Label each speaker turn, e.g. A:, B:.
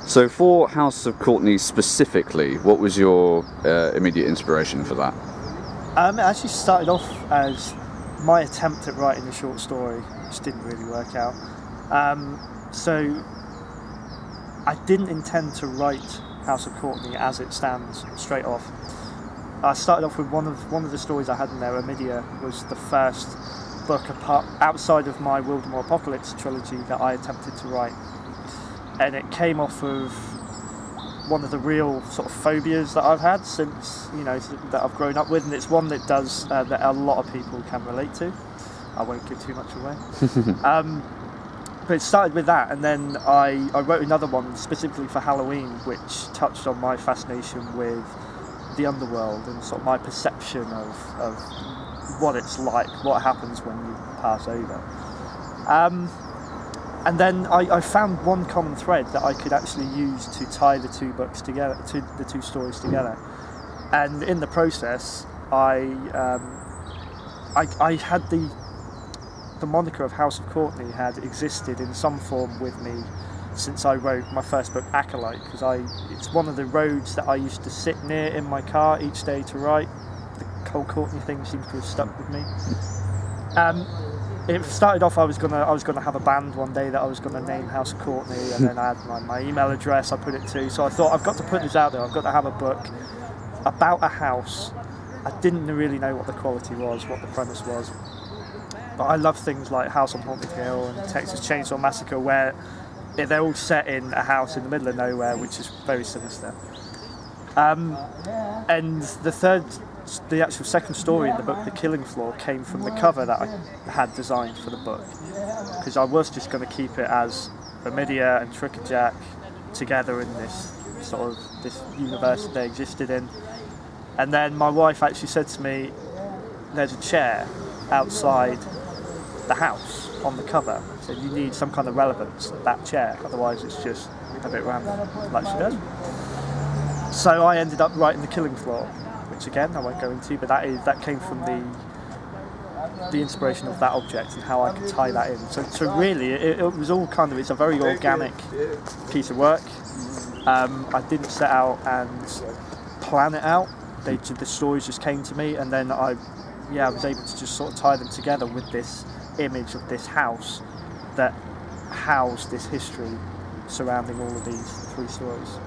A: So for House of Courtenay specifically, what was your immediate inspiration for that?
B: It actually started off as my attempt at writing a short story, which didn't really work out. So I didn't intend to write House of Courtenay as it stands straight off. I started off with one of the stories I had in there. Omidia was the first book outside of my Wildemore Apocalypse trilogy that I attempted to write, and it came off of one of the real sort of phobias that I've had since, that I've grown up with, and it's one that that a lot of people can relate to. I won't give too much away. But it started with that, and then I wrote another one specifically for Halloween, which touched on my fascination with the underworld and sort of my perception of what it's like, what happens when you pass over. And then I found one common thread that I could actually use to tie the two books together, the two stories together. And in the process, I had the moniker of House of Courtenay had existed in some form with me since I wrote my first book, Acolyte, because it's one of the roads that I used to sit near in my car each day to write. The whole Courtenay thing seems to have stuck with me. It started off I was gonna have a band one day that I was gonna name House of Courtenay, and then I had my email address I put it to. So I thought, I've got to put this out there. I've got to have a book about a house. I didn't really know what the quality was, what the premise was, but I love things like House on Haunted Hill and Texas Chainsaw Massacre, where they're all set in a house in the middle of nowhere, which is very sinister. And the actual second story in the book, The Killing Floor, came from the cover that I had designed for the book, because I was just going to keep it as Omidia and Trick-or-Jack together in this universe that they existed in. And then my wife actually said to me, there's a chair outside the house on the cover, so you need some kind of relevance to that chair, otherwise it's just a bit random, like she does. So I ended up writing The Killing Floor, which again I won't go into, but that came from the inspiration of that object and how I could tie that in. So really it was all it's a very organic piece of work. I didn't set out and plan it out. The stories just came to me, and then I was able to just sort of tie them together with this image of this house that housed this history surrounding all of these three stories.